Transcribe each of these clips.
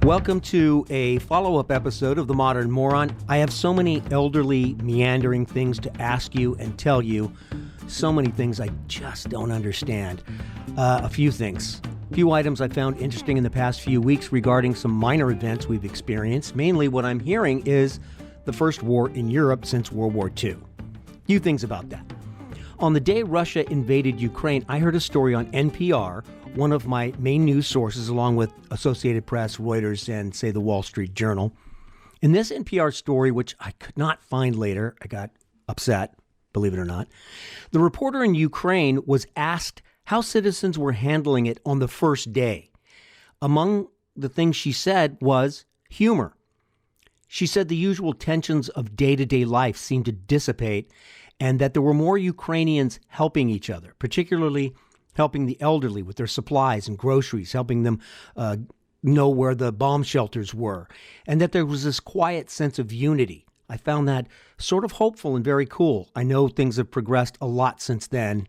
Welcome to a follow-up episode of The Modern Moron. I have so many elderly, meandering things to ask you and tell you. So many things I just don't understand. A few things. A few items I found interesting in the past few weeks regarding some minor events we've experienced. Mainly what I'm hearing is the first war in Europe since World War II. A few things about that. On the day Russia invaded Ukraine, I heard a story on NPR, one of my main news sources, along with Associated Press, Reuters, and, say, the Wall Street Journal. In this NPR story, which I could not find later, I got upset, believe it or not, the reporter in Ukraine was asked how citizens were handling it on the first day. Among the things she said was humor. She said the usual tensions of day-to-day life seemed to dissipate and that there were more Ukrainians helping each other, particularly helping the elderly with their supplies and groceries, helping them know where the bomb shelters were, and that there was this quiet sense of unity. I found that sort of hopeful and very cool. I know things have progressed a lot since then,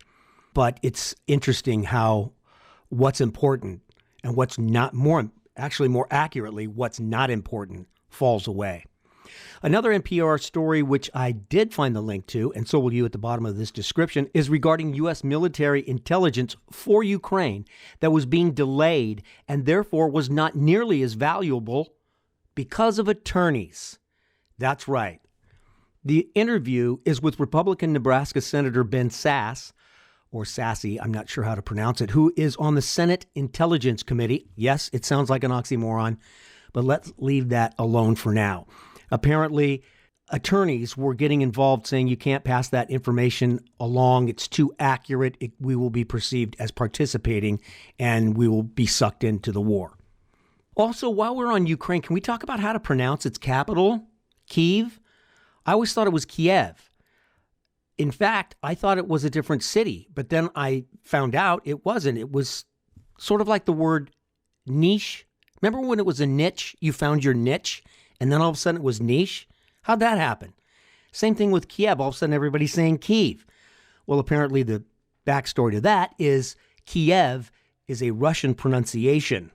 but it's interesting how what's important and what's not, more accurately, what's not important falls away. Another NPR story, which I did find the link to, and so will you at the bottom of this description, is regarding U.S. military intelligence for Ukraine that was being delayed and therefore was not nearly as valuable because of attorneys. That's right. The interview is with Republican Nebraska Senator Ben Sasse, or Sasse, I'm not sure how to pronounce it, who is on the Senate Intelligence Committee. Yes, it sounds like an oxymoron, but let's leave that alone for now. Apparently, attorneys were getting involved saying you can't pass that information along. It's too accurate. We will be perceived as participating and we will be sucked into the war. Also, while we're on Ukraine, can we talk about how to pronounce its capital? Kiev? I always thought it was Kiev. In fact, I thought it was a different city, but then I found out it wasn't. It was sort of like the word niche. Remember when it was a niche? You found your niche? And then all of a sudden it was niche? How'd that happen? Same thing with Kiev. All of a sudden everybody's saying Kiev. Well, apparently the backstory to that is Kiev is a Russian pronunciation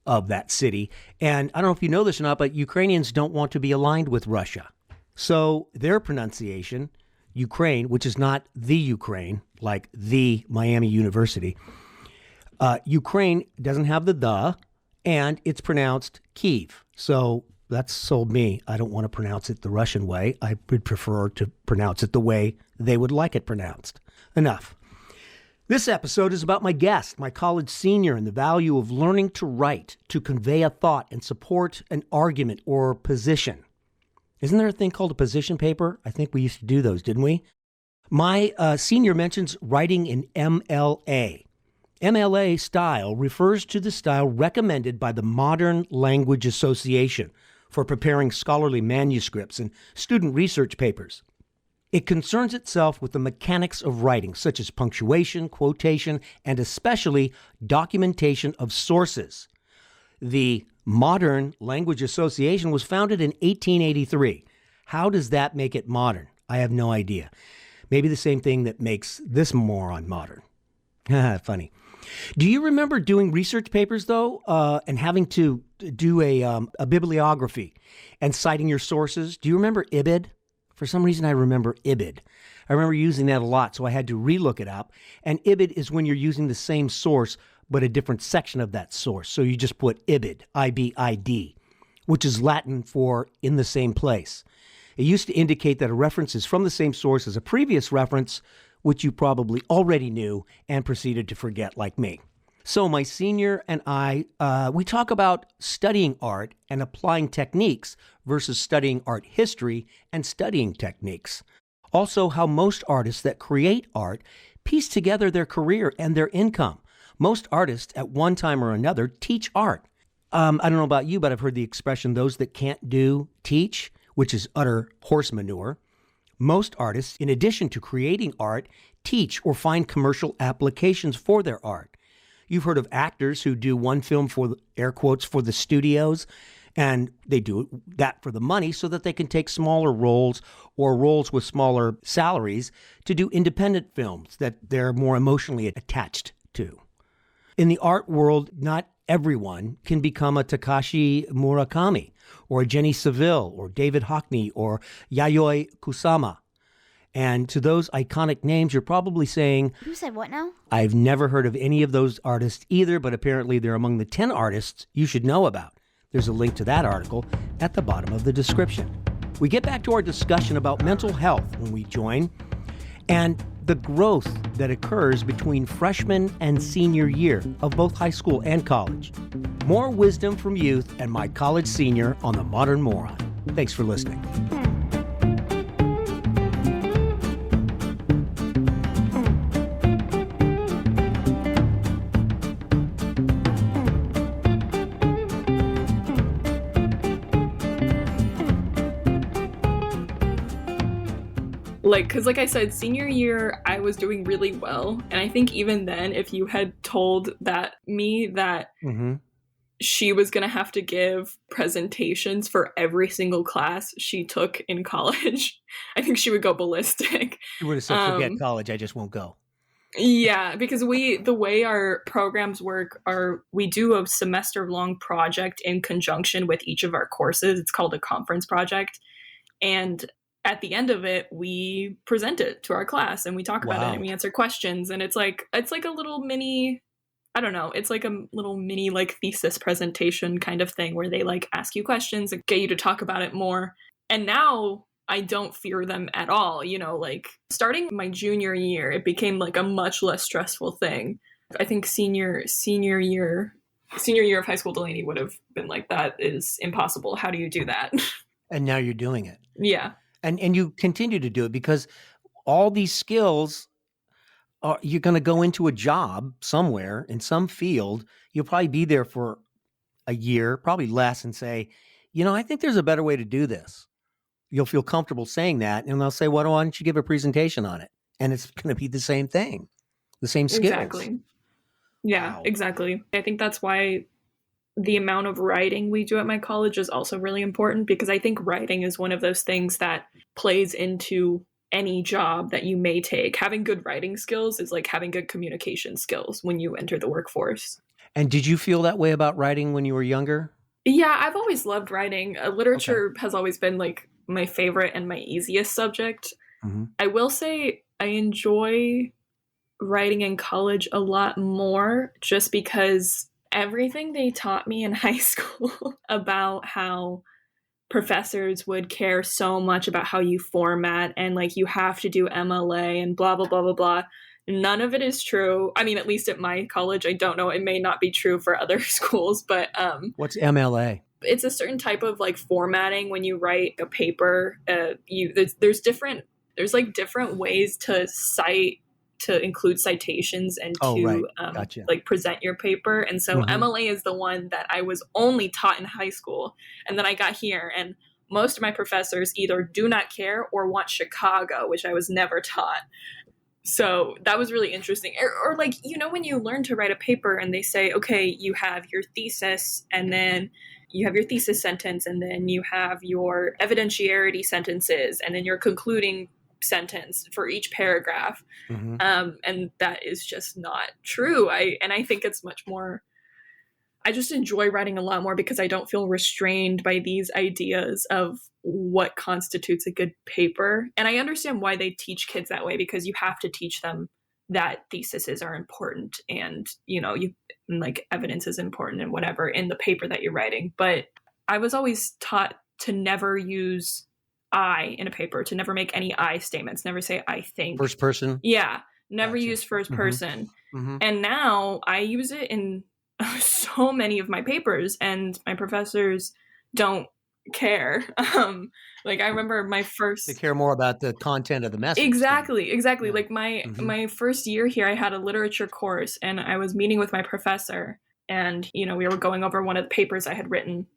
of that city. And I don't know if you know this or not, but Ukrainians don't want to be aligned with Russia. So their pronunciation, Ukraine, which is not the Ukraine, like the Miami University, Ukraine doesn't have the, and it's pronounced Kiev. So that's sold me. I don't want to pronounce it the Russian way. I would prefer to pronounce it the way they would like it pronounced. Enough. This episode is about my guest, my college senior, and the value of learning to write, to convey a thought and support an argument or position. Isn't there a thing called a position paper? I think we used to do those, didn't we? My senior mentions writing in MLA. MLA style refers to the style recommended by the Modern Language Association for preparing scholarly manuscripts and student research papers. It concerns itself with the mechanics of writing, such as punctuation, quotation, and especially documentation of sources. The Modern Language Association was founded in 1883. How does that make it modern? I have no idea. Maybe the same thing that makes this moron modern. Funny. Do you remember doing research papers, though, and having to do a bibliography and citing your sources? Do you remember IBID? For some reason, I remember IBID. I remember using that a lot, so I had to relook it up. And IBID is when you're using the same source, but a different section of that source. So you just put IBID, I-B-I-D, which is Latin for in the same place. It used to indicate that a reference is from the same source as a previous reference, which you probably already knew and proceeded to forget like me. So my senior and I, we talk about studying art and applying techniques versus studying art history and studying techniques. Also, how most artists that create art piece together their career and their income. Most artists at one time or another teach art. I don't know about you, but I've heard the expression, those that can't do, teach, which is utter horse manure. Most artists, in addition to creating art, teach or find commercial applications for their art. You've heard of actors who do one film for, air quotes, for the studios, and they do that for the money so that they can take smaller roles or roles with smaller salaries to do independent films that they're more emotionally attached to. In the art world, not everyone can become a Takashi Murakami or a Jenny Saville or David Hockney or Yayoi Kusama. And to those iconic names, you're probably saying, You said what now? I've never heard of any of those artists either, but apparently they're among the 10 artists you should know about. There's a link to that article at the bottom of the description. We get back to our discussion about mental health when we join, and the growth that occurs between freshman and senior year of both high school and college. More wisdom from youth and my college senior on The Modern Moron. Thanks for listening. Because like I said, senior year, I was doing really well. And I think even then, if you had told that she was going to have to give presentations for every single class she took in college, I think she would go ballistic. You would have said, forget college, I just won't go. Yeah, because the way our programs work we do a semester-long project in conjunction with each of our courses. It's called a conference project. And at the end of it, we present it to our class and we talk about it and we answer questions. And it's like a little mini, I don't know, it's like a little mini like thesis presentation kind of thing where they like ask you questions and get you to talk about it more. And now I don't fear them at all. You know, like starting my junior year, it became like a much less stressful thing. I think senior year of high school, Delaney would have been like, that is impossible. How do you do that? And now you're doing it. Yeah. And you continue to do it because all these skills you're going to go into a job somewhere in some field. You'll probably be there for a year, probably less, and say, I think there's a better way to do this. You'll feel comfortable saying that, and they'll say, why don't you give a presentation on it? And it's going to be the same thing, the same skills. Exactly. Yeah, Wow. Exactly. I think that's why the amount of writing we do at my college is also really important, because I think writing is one of those things that plays into any job that you may take. Having good writing skills is like having good communication skills when you enter the workforce. And did you feel that way about writing when you were younger? Yeah, I've always loved writing. Literature has always been like my favorite and my easiest subject. Mm-hmm. I will say I enjoy writing in college a lot more just because everything they taught me in high school about how professors would care so much about how you format and like you have to do MLA and blah, blah, blah, blah, blah. None of it is true. I mean, at least at my college, I don't know. It may not be true for other schools, but what's MLA? It's a certain type of like formatting when you write a paper. There's different ways to cite, to include citations and Gotcha. like present your paper. And so MLA is the one that I was only taught in high school. And then I got here and most of my professors either do not care or want Chicago, which I was never taught. So that was really interesting. Or like, when you learn to write a paper and they say, okay, you have your thesis and then you have your thesis sentence and then you have your evidentiary sentences and then your concluding sentence for each paragraph. And that is just not true. I think it's much more, I just enjoy writing a lot more because I don't feel restrained by these ideas of what constitutes a good paper. And I understand why they teach kids that way, because you have to teach them that theses are important and, like evidence is important and whatever in the paper that you're writing. But I was always taught to never use I in a paper, to never make any I statements, never say I think. First person? Yeah, never use first person. And now I use it in so many of my papers and my professors don't care. Like I remember my first... They care more about the content of the message. Exactly. Yeah. Like my first year here, I had a literature course and I was meeting with my professor and, we were going over one of the papers I had written.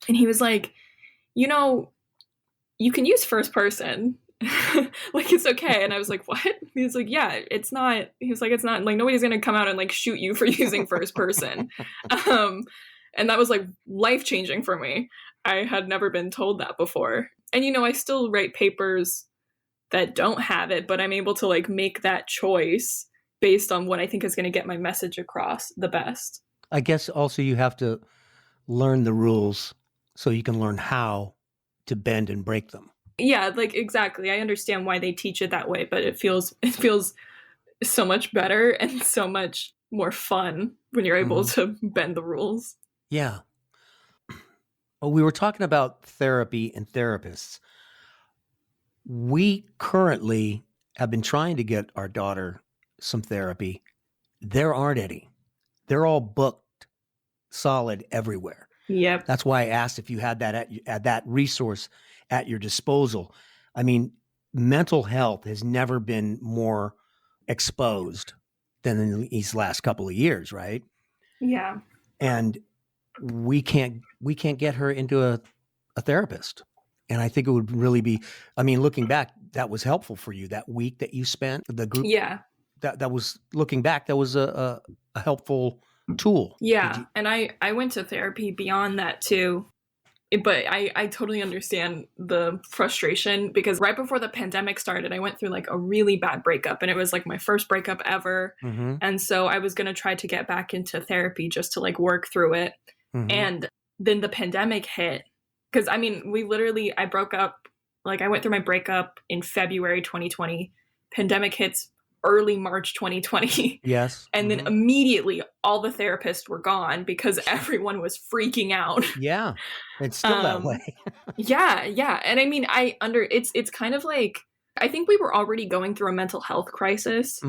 And he was like, you can use first person. Like, it's okay. And I was like, what? He was like, yeah, it's not. He was like, it's not, like, nobody's going to come out and, like, shoot you for using first person. And that was, like, life-changing for me. I had never been told that before. And, I still write papers that don't have it, but I'm able to, like, make that choice based on what I think is going to get my message across the best. I guess also you have to learn the rules so you can learn how to bend and break them. Yeah, like exactly. I understand why they teach it that way, but it feels so much better and so much more fun when you're able to bend the rules. Yeah. Well, we were talking about therapy and therapists. We currently have been trying to get our daughter some therapy. There aren't any. They're all booked solid everywhere. Yep. That's why I asked if you had that at that resource at your disposal. I mean, mental health has never been more exposed than in these last couple of years, right? Yeah. And we can't get her into a therapist. And I think it would really be, I mean, looking back, that was helpful for you, that week that you spent, the group. Yeah. That was, looking back, that was a helpful tool. Yeah. And I went to therapy beyond that too. But I totally understand the frustration because right before the pandemic started, I went through like a really bad breakup and it was like my first breakup ever. And so I was going to try to get back into therapy just to like work through it. And then the pandemic hit because I mean, I broke up, like I went through my breakup in February 2020. Pandemic hits early March 2020. Yes. And then immediately all the therapists were gone because everyone was freaking out. Yeah. It's still that way. Yeah. And I mean, it's kind of like, I think we were already going through a mental health crisis,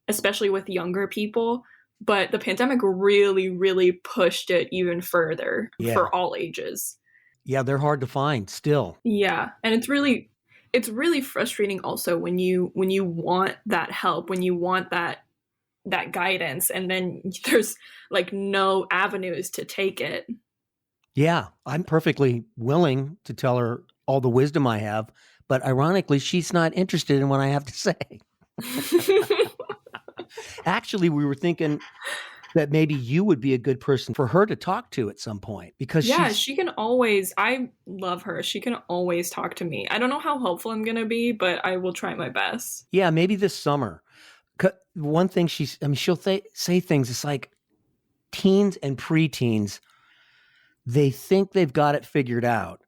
especially with younger people. But the pandemic really, really pushed it even further for all ages. Yeah, they're hard to find still. Yeah. And it's really frustrating also when you want that help, when you want that guidance, and then there's like no avenues to take it. Yeah, I'm perfectly willing to tell her all the wisdom I have, but ironically, she's not interested in what I have to say. Actually, we were thinking that maybe you would be a good person for her to talk to at some point because she can always, I love her. She can always talk to me. I don't know how helpful I'm going to be, but I will try my best. Yeah, maybe this summer. One thing she'll say things, it's like teens and preteens, they think they've got it figured out.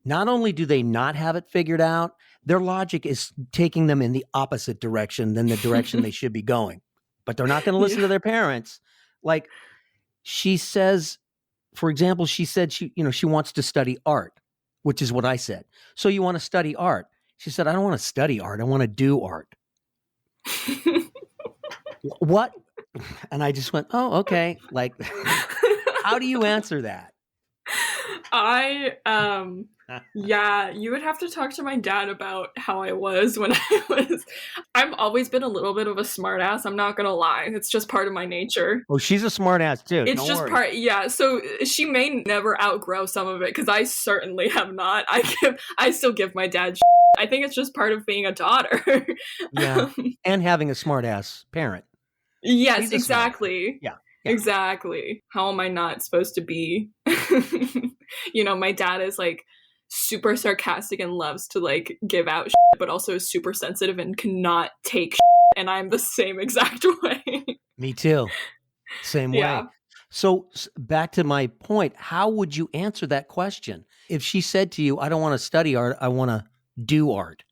Not only do they not have it figured out, their logic is taking them in the opposite direction than the direction they should be going. But they're not going to listen to their parents. Like she says, for example, she said she wants to study art, which is what I said. So you want to study art? She said, I don't want to study art. I want to do art. What? And I just went, oh, okay. Like, how do you answer that? Yeah, you would have to talk to my dad about how I was when I've always been a little bit of a smart ass. I'm not going to lie. It's just part of my nature. Oh, she's a smart ass too. It's just part. Yeah. So she may never outgrow some of it because I certainly have not. I still give my dad shit. I think it's just part of being a daughter. Yeah. And having a smart ass parent. Yes, exactly. Yeah. Exactly. How am I not supposed to be? My dad is like super sarcastic and loves to like give out shit, but also is super sensitive and cannot take shit, and I'm the same exact way. Me too. Same way. So back to my point, how would you answer that question? If she said to you, I don't want to study art, I want to do art.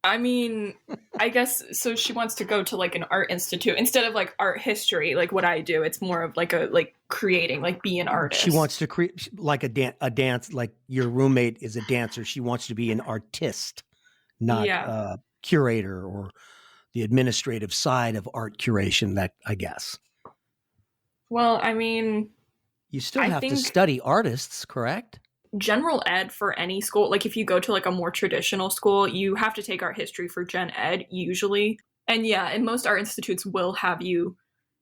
I mean, I guess, so she wants to go to like an art institute instead of like art history, like what I do. It's more of like creating, like be an artist. She wants to create like a dance, like your roommate is a dancer. She wants to be an artist, not a curator or the administrative side of art curation, that I guess. Well, I mean, you still have to study artists, correct? General ed for any school, like if you go to like a more traditional school, you have to take art history for gen ed usually. And and most art institutes will have you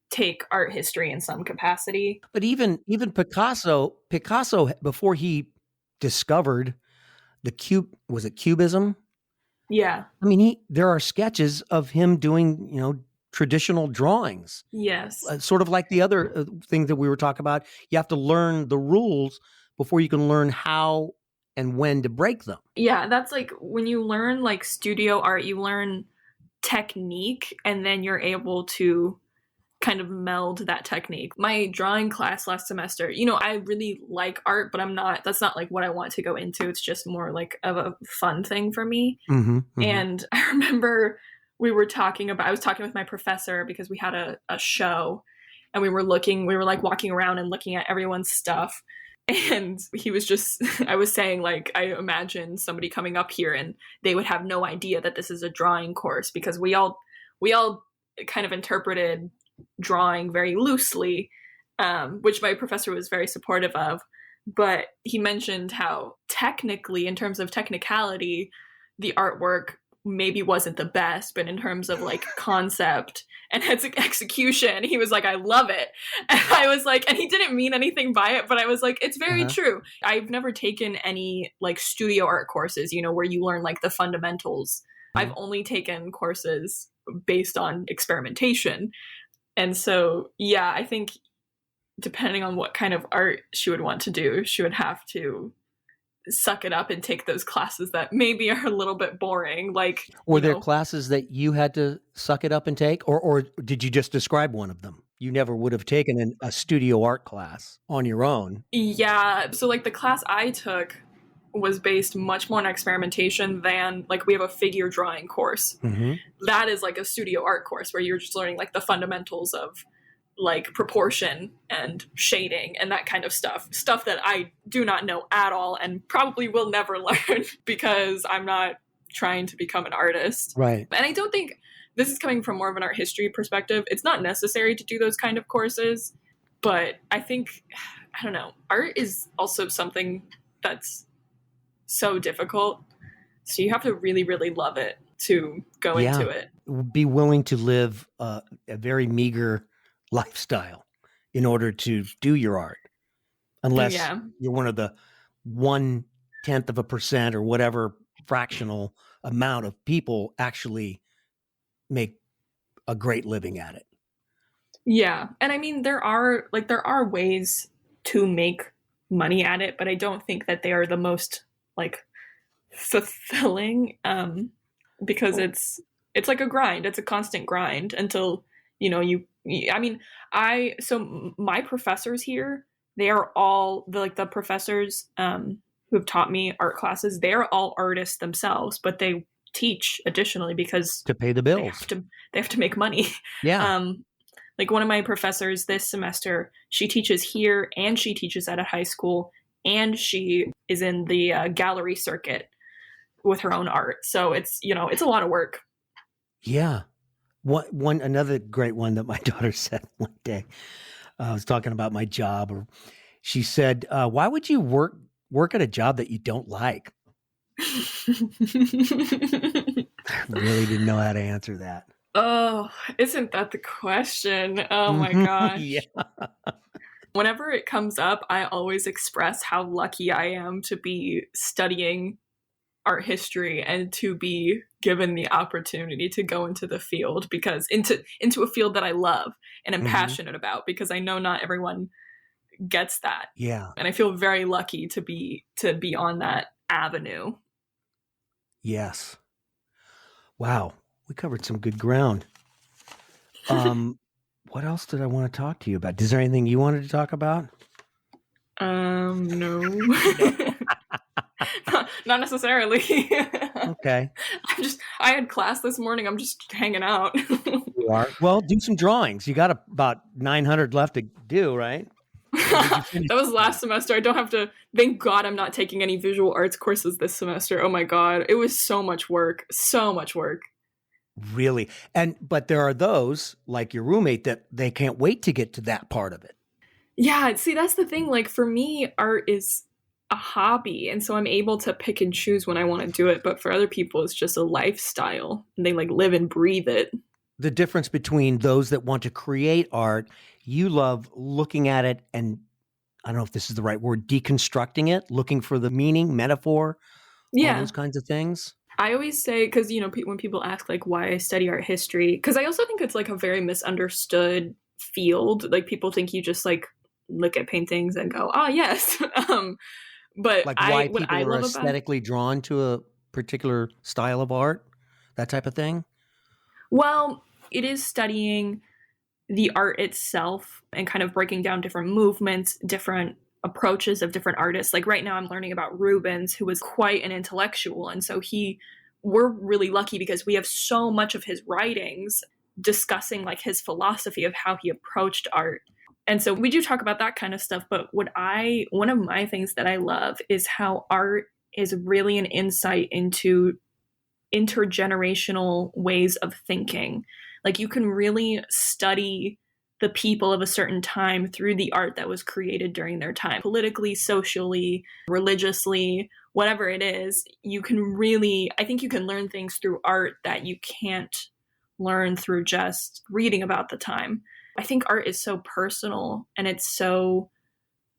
take art history in some capacity. But even Picasso, before he discovered the Cubism? Yeah. I mean, there are sketches of him doing, traditional drawings. Yes. Sort of like the other thing that we were talking about. You have to learn the rules before you can learn how and when to break them. Yeah, that's like when you learn like studio art, you learn technique, and then you're able to kind of meld that technique. My drawing class last semester, I really like art, but that's not like what I want to go into. It's just more like of a fun thing for me. And I remember I was talking with my professor because we had a show, and we were like walking around and looking at everyone's stuff. And I was saying, like, I imagine somebody coming up here and they would have no idea that this is a drawing course, because we all kind of interpreted drawing very loosely, which my professor was very supportive of. But he mentioned how technically, in terms of technicality, the artwork maybe wasn't the best, but in terms of like concept and its execution, he was like, I love it. And I was like, and he didn't mean anything by it, but I was like, it's very true. I've never taken any like studio art courses, where you learn like the fundamentals. I've only taken courses based on experimentation. And so, yeah, I think depending on what kind of art she would want to do, she would have to suck it up and take those classes that maybe are a little bit boring. Like, were there classes that you had to suck it up and take, or did you just describe one of them? You never would have taken a studio art class on your own. Yeah. So like the class I took was based much more on experimentation than like we have a figure drawing course. That is like a studio art course where you're just learning like the fundamentals of like proportion and shading and that kind of stuff that I do not know at all and probably will never learn because I'm not trying to become an artist. Right. And I don't think, this is coming from more of an art history perspective, it's not necessary to do those kind of courses, but I think, I don't know, art is also something that's so difficult. So you have to really, really love it to go into it. Be willing to live a very meager lifestyle in order to do your art, unless you're one of the 0.1% or whatever fractional amount of people actually make a great living at it. Yeah. And I mean, there are ways to make money at it, but I don't think that they are the most like fulfilling, because it's like a grind. It's a constant grind until, so my professors here, they are all the professors who have taught me art classes. They're all artists themselves, but they teach additionally because to pay the bills. They have to make money. Yeah. Like one of my professors this semester, she teaches here and she teaches at a high school and she is in the gallery circuit with her own art. So it's, it's a lot of work. Yeah. Another great one that my daughter said one day, I was talking about my job, or she said, why would you work at a job that you don't like? I really didn't know how to answer that. Oh, isn't that the question? Oh my gosh. Yeah. Whenever it comes up, I always express how lucky I am to be studying art history and to be given the opportunity to go into the field, because into a field that I love and am passionate about, because I know not everyone gets that. Yeah. And I feel very lucky to be on that avenue. Yes. Wow. We covered some good ground. What else did I want to talk to you about? Is there anything you wanted to talk about? No. Not necessarily. Okay. I had class this morning. I'm just hanging out. You are? Well, do some drawings. You got about 900 left to do, right? That was last semester. I don't have to. Thank God I'm not taking any visual arts courses this semester. Oh my God. It was so much work. So much work. Really? But there are those, like your roommate, that they can't wait to get to that part of it. Yeah. See, that's the thing. Like for me, art is a hobby. And so I'm able to pick and choose when I want to do it. But for other people, it's just a lifestyle. And they like live and breathe it. The difference between those that want to create art, you love looking at it and, I don't know if this is the right word, deconstructing it, looking for the meaning, metaphor, all those kinds of things. I always say, because, when people ask like why I study art history, because I also think it's like a very misunderstood field. Like people think you just like look at paintings and go, oh, yes. But like why people are aesthetically drawn to a particular style of art, that type of thing. Well, it is studying the art itself and kind of breaking down different movements, different approaches of different artists. Like right now I'm learning about Rubens, who was quite an intellectual. And so we're really lucky because we have so much of his writings discussing like his philosophy of how he approached art. And so we do talk about that kind of stuff. But one of my things that I love is how art is really an insight into intergenerational ways of thinking. Like you can really study the people of a certain time through the art that was created during their time, politically, socially, religiously, whatever it is. I think you can learn things through art that you can't learn through just reading about the time. I think art is so personal and it's so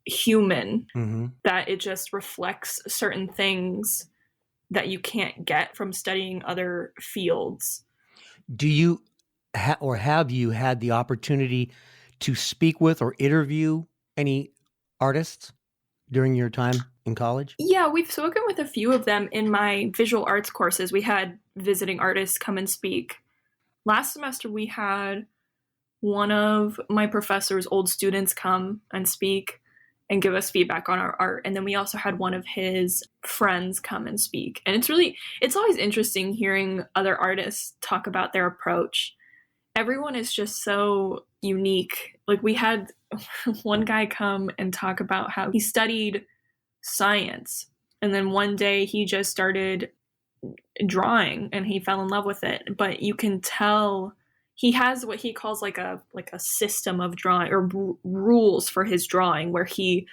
human that it just reflects certain things that you can't get from studying other fields. Do you or have you had the opportunity to speak with or interview any artists during your time in college? Yeah, we've spoken with a few of them in my visual arts courses. We had visiting artists come and speak. Last semester, we had one of my professor's old students come and speak and give us feedback on our art. And then we also had one of his friends come and speak. And it's always interesting hearing other artists talk about their approach. Everyone is just so unique. Like we had one guy come and talk about how he studied science. And then one day he just started drawing and he fell in love with it. But you can tell he has what he calls like a system of drawing or rules for his drawing, where he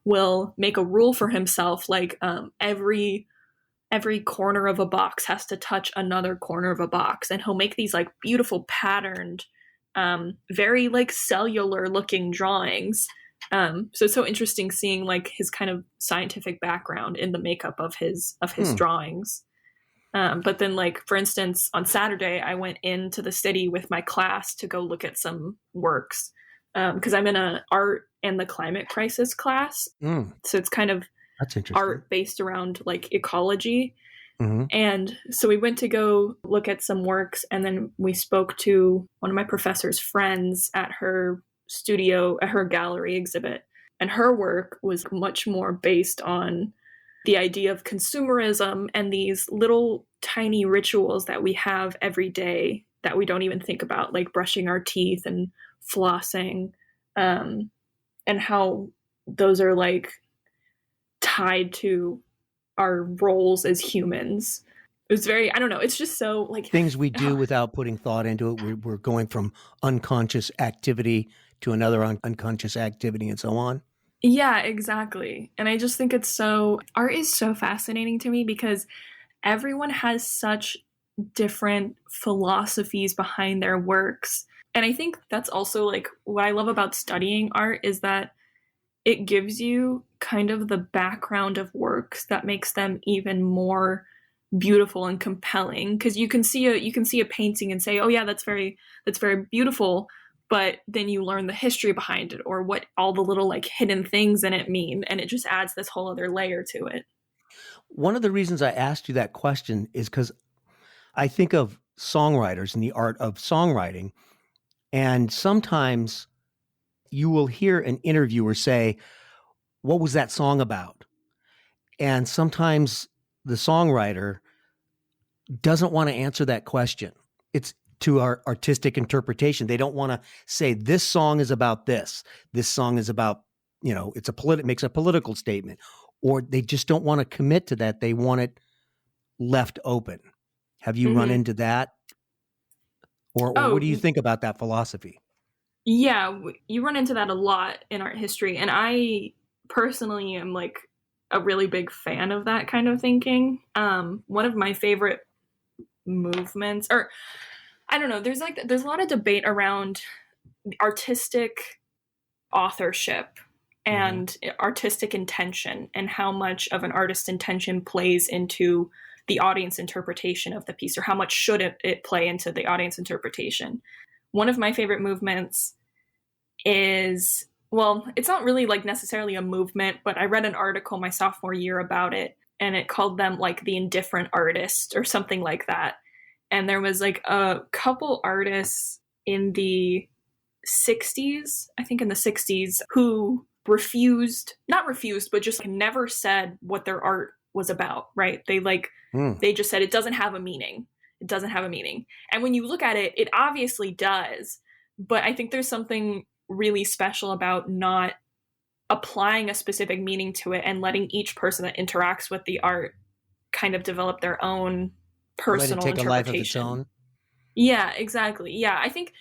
will make a rule for himself, like every corner of a box has to touch another corner of a box, and he'll make these like beautiful patterned, very like cellular looking drawings. So it's so interesting seeing like his kind of scientific background in the makeup of his drawings. But then, like, for instance, on Saturday, I went into the city with my class to go look at some works because I'm in a art and the climate crisis class. So it's kind of That's interesting. art based around like ecology. And so we went to go look at some works, and then we spoke to one of my professor's friends at her studio, at her gallery exhibit. And her work was much more based on the idea of consumerism and these little tiny rituals that we have every day that we don't even think about, like brushing our teeth and flossing, and how those are like tied to our roles as humans. It was very, I don't know, it's just so like things we do without putting thought into it. We're going from unconscious activity to another unconscious activity and so on. Yeah, exactly. And I just think art is so fascinating to me because everyone has such different philosophies behind their works. And I think that's also like what I love about studying art is that it gives you kind of the background of works that makes them even more beautiful and compelling, because you can see a painting and say, oh yeah, that's very beautiful. But then you learn the history behind it or what all the little like hidden things in it mean. And it just adds this whole other layer to it. One of the reasons I asked you that question is because I think of songwriters and the art of songwriting. And sometimes you will hear an interviewer say, what was that song about? And sometimes the songwriter doesn't want to answer that question. It's to our artistic interpretation. They don't want to say this song is about this. This song is about, makes a political statement, or they just don't want to commit to that. They want it left open. Have you run into that? Or what do you think about that philosophy? Yeah, you run into that a lot in art history. And I personally am like a really big fan of that kind of thinking. One of my favorite movements, or I don't know, there's a lot of debate around artistic authorship and artistic intention and how much of an artist's intention plays into the audience interpretation of the piece, or how much should it play into the audience interpretation. One of my favorite movements is, well, it's not really like necessarily a movement, but I read an article my sophomore year about it, and it called them like the indifferent artist or something like that. And there was like a couple artists in the 60s, I think in the 60s, who not refused, but just never said what their art was about, right? They just said it doesn't have a meaning. It doesn't have a meaning. And when you look at it, it obviously does. But I think there's something really special about not applying a specific meaning to it and letting each person that interacts with the art kind of develop their own personal Let it take interpretation. a life of its own. Yeah, exactly. Yeah, I think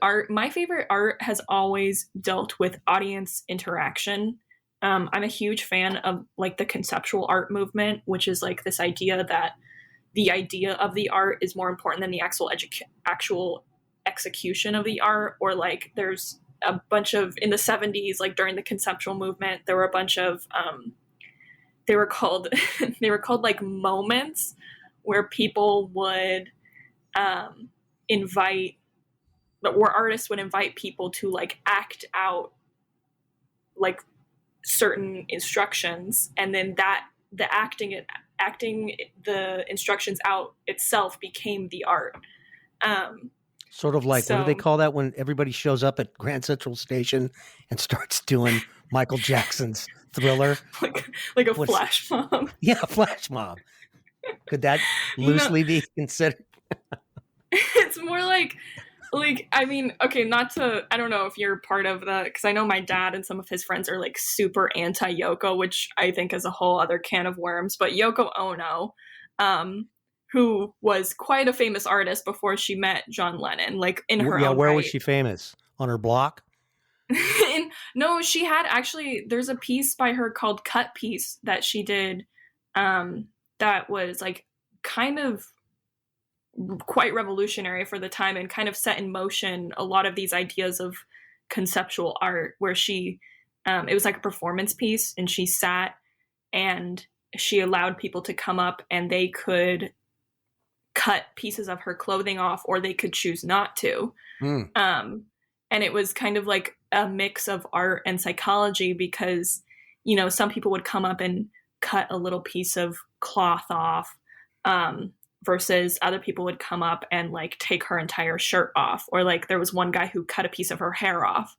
art, my favorite art has always dealt with audience interaction. I'm a huge fan of like the conceptual art movement, which is like this idea that the idea of the art is more important than the actual execution of the art. Or like there's a bunch of, in the 70s, like during the conceptual movement, there were a bunch of they were called like moments, where people would where artists would invite people to like act out like certain instructions, and then that the acting the instructions out itself became the art. Sort of like, what do they call that when everybody shows up at Grand Central Station and starts doing Michael Jackson's Thriller? like a flash mob. Yeah, a flash mob. Could that loosely be considered? It's more like, I mean, okay, I don't know if you're part of the, because I know my dad and some of his friends are like super anti-Yoko, which I think is a whole other can of worms, but Yoko Ono, who was quite a famous artist before she met John Lennon, like in her own where right. was she famous? On her block? No, she had actually, there's a piece by her called Cut Piece that she did that was like kind of quite revolutionary for the time and kind of set in motion a lot of these ideas of conceptual art, where she it was like a performance piece, and she sat and she allowed people to come up and they could cut pieces of her clothing off, or they could choose not to. And it was kind of like a mix of art and psychology, because some people would come up and cut a little piece of cloth off, versus other people would come up and like take her entire shirt off, or like there was one guy who cut a piece of her hair off.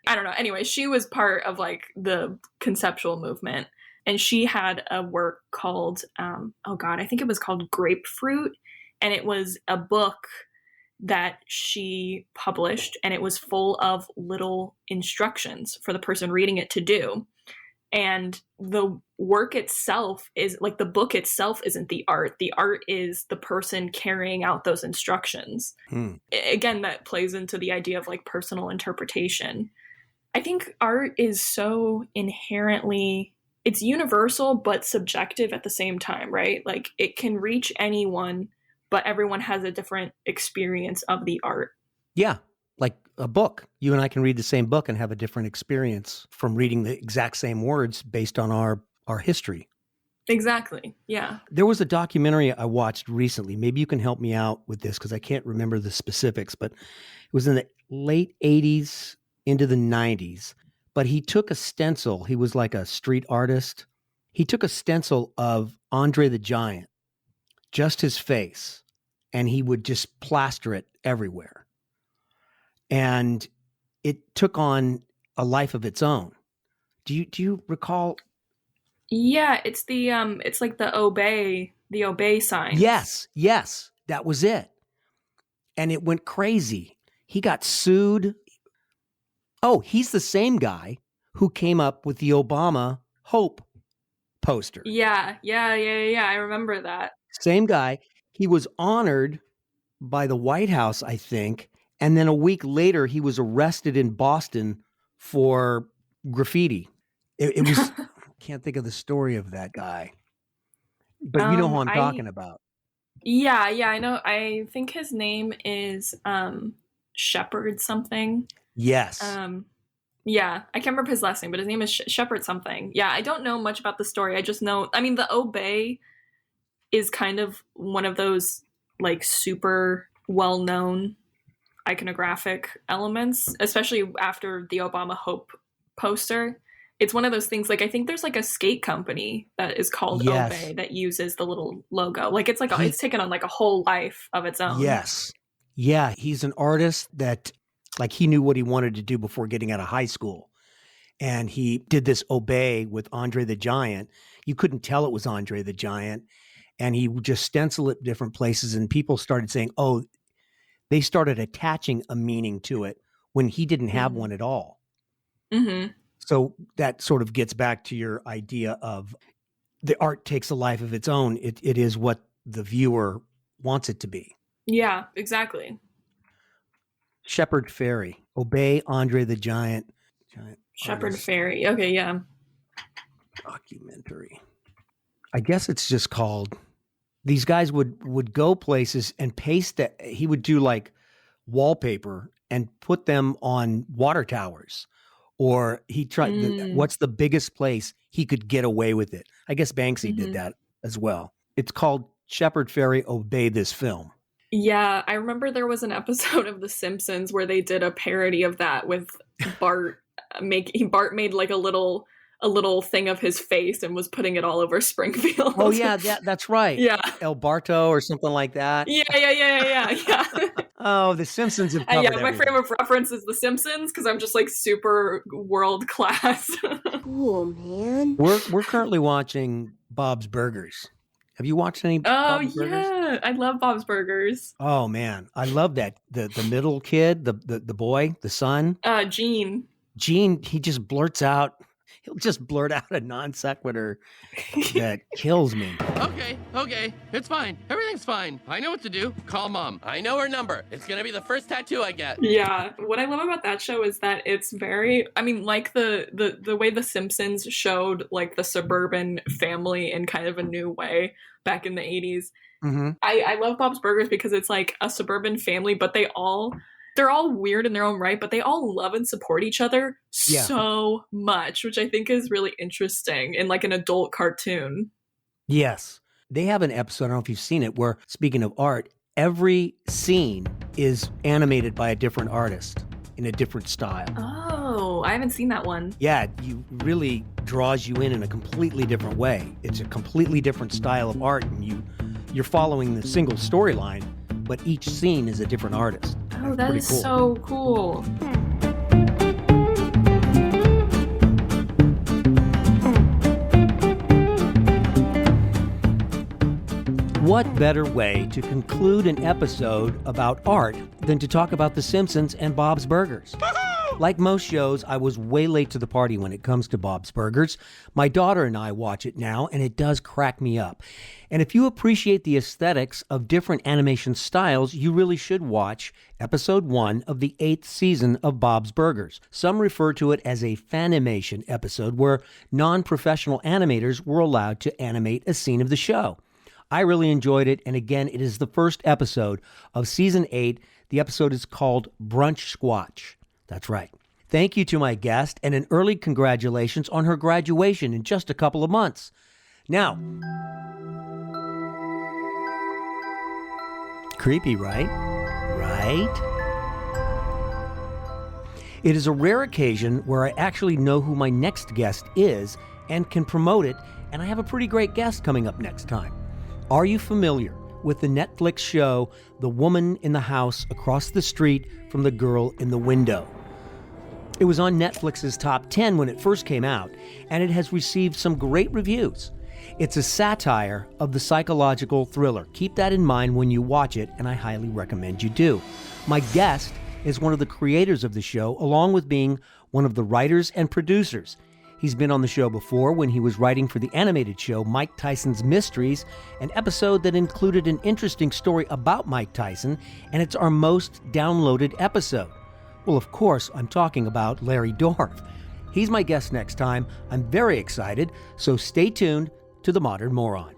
I don't know. Anyway, she was part of like the conceptual movement, and she had a work called I think it was called Grapefruit, and it was a book that she published, and it was full of little instructions for the person reading it to do. And the work itself is like, the book itself isn't the art. The art is the person carrying out those instructions. Again, that plays into the idea of like personal interpretation. I think art is so inherently, it's universal but subjective at the same time, right? Like it can reach anyone, but everyone has a different experience of the art. Yeah. Like a book. You and I can read the same book and have a different experience from reading the exact same words based on our history. Exactly. Yeah. There was a documentary I watched recently. Maybe you can help me out with this because I can't remember the specifics, but it was in the late 80s into the 90s. But he took a stencil. He was like a street artist. He took a stencil of Andre the Giant, just his face, and he would just plaster it everywhere. And it took on a life of its own. Do you recall? Yeah, it's the it's like the obey sign. Yes, that was it. And it went crazy. He got sued. Oh, he's the same guy who came up with the Obama Hope poster. Yeah. I remember that. Same guy. He was honored by the White House, I think. And then a week later, he was arrested in Boston for graffiti. It was, can't think of the story of that guy, but you know who I'm talking about. Yeah, I know. I think his name is Shepherd something. Yes. Yeah, I can't remember his last name, but his name is Shepherd something. Yeah, I don't know much about the story. I just know, I mean, the obey is kind of one of those like super well-known iconographic elements, especially after the Obama Hope poster. It's one of those things, like I think there's like a skate company that is called Obey that uses the little logo. Like it's like it's taken on like a whole life of its own. Yes. Yeah, he's an artist that Like he knew what he wanted to do before getting out of high school. And he did this obey with Andre the Giant. You couldn't tell it was Andre the Giant. And he would just stencil it different places. And people started saying, oh, they started attaching a meaning to it when he didn't have one at all. Mm-hmm. So that sort of gets back to your idea of the art takes a life of its own. It is what the viewer wants it to be. Yeah, exactly. Shepherd Fairy, obey Andre the Giant. Shepherd Fairy. Okay, yeah. Documentary. I guess it's just called. These guys would go places and paste it. He would do like wallpaper and put them on water towers. Or he tried, what's the biggest place he could get away with it? I guess Banksy did that as well. It's called Shepherd Fairy, Obey This Film. Yeah, I remember there was an episode of The Simpsons where they did a parody of that with Bart. Bart made like a little thing of his face and was putting it all over Springfield. Oh yeah, that's right. Yeah, El Barto or something like that. Yeah. Oh, The Simpsons have covered my frame of reference is The Simpsons because I'm just like super world class. Cool, man. We're currently watching Bob's Burgers. Have you watched any Bob's Burgers? Yeah, I love Bob's Burgers. Oh man, I love that. The middle kid, the boy, the son. Gene, he just blurts out. He'll just blurt out a non sequitur that kills me. Okay, it's fine. Everything's fine. I know what to do. Call Mom. I know her number. It's gonna be the first tattoo I get. Yeah, what I love about that show is that it's very, I mean, like the way The Simpsons showed like the suburban family in kind of a new way back in the 80s. Mm-hmm. I love Bob's Burgers because it's like a suburban family, but they're all weird in their own right, but they all love and support each other so much, which I think is really interesting in like an adult cartoon. Yes. They have an episode, I don't know if you've seen it, where, speaking of art, every scene is animated by a different artist in a different style. Oh, I haven't seen that one. Yeah, you really draws you in a completely different way. It's a completely different style of art, and you're following the single storyline, but each scene is a different artist. Oh, that is cool. So cool. What better way to conclude an episode about art than to talk about The Simpsons and Bob's Burgers? Like most shows, I was way late to the party when it comes to Bob's Burgers. My daughter and I watch it now, and it does crack me up. And if you appreciate the aesthetics of different animation styles, you really should watch episode 1 of the 8th season of Bob's Burgers. Some refer to it as a Fanimation episode, where non-professional animators were allowed to animate a scene of the show. I really enjoyed it, and again, it is the first episode of Season 8. The episode is called Brunch Squatch. That's right. Thank you to my guest, and an early congratulations on her graduation in just a couple of months. Now, creepy, right? Right? It is a rare occasion where I actually know who my next guest is and can promote it, and I have a pretty great guest coming up next time. Are you familiar with the Netflix show The Woman in the House Across the Street from the Girl in the Window? It was on Netflix's top 10 when it first came out, and it has received some great reviews. It's a satire of the psychological thriller. Keep that in mind when you watch it, and I highly recommend you do. My guest is one of the creators of the show, along with being one of the writers and producers. He's been on the show before when he was writing for the animated show Mike Tyson's Mysteries, an episode that included an interesting story about Mike Tyson, and it's our most downloaded episode. Well, of course, I'm talking about Larry Dorff. He's my guest next time. I'm very excited, so stay tuned to The Modern Moron.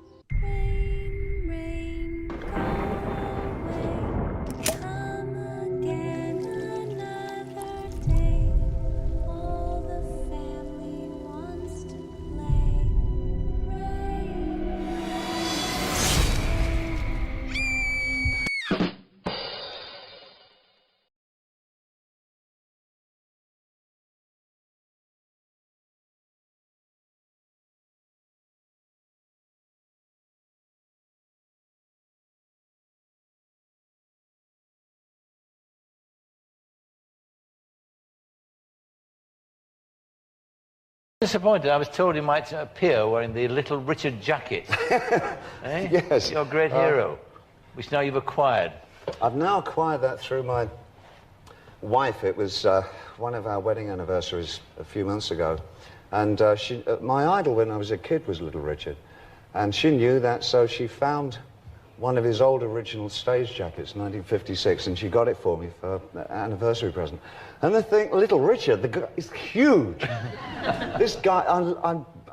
Disappointed. I was told he might appear wearing the Little Richard jacket. Eh? Yes. Your great hero, which now you've acquired. I've now acquired that through my wife. It was one of our wedding anniversaries a few months ago. And my idol when I was a kid was Little Richard. And she knew that, so she found one of his old original stage jackets, 1956, and she got it for me for an anniversary present. And the thing, Little Richard, the guy is huge. This guy,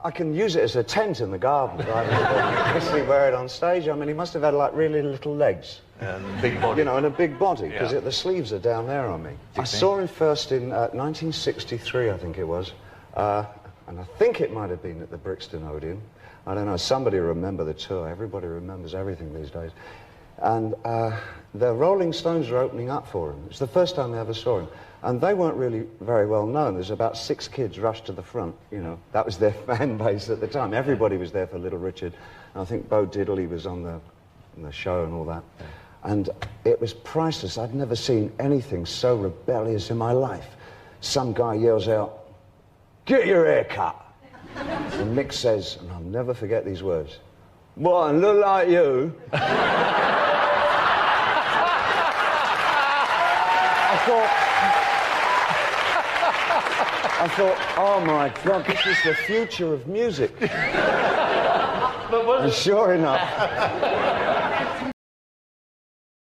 I can use it as a tent in the garden. I basically wear it on stage. I mean, he must have had like really little legs. And a big body. You know, and a big body, because Yeah. the sleeves are down there on me. I saw him first in 1963, I think it was. And I think it might have been at the Brixton Odeon. I don't know, somebody remember the tour. Everybody remembers everything these days. And the Rolling Stones were opening up for him. It was the first time I ever saw him. And they weren't really very well known. There's about 6 kids rushed to the front, you know. That was their fan base at the time. Everybody was there for Little Richard. And I think Bo Diddley was on the show and all that. And it was priceless. I'd never seen anything so rebellious in my life. Some guy yells out, "Get your hair cut!" And Mick says, and I'll never forget these words, "What, and look like you?" I thought, oh my God, this is the future of music. And sure enough,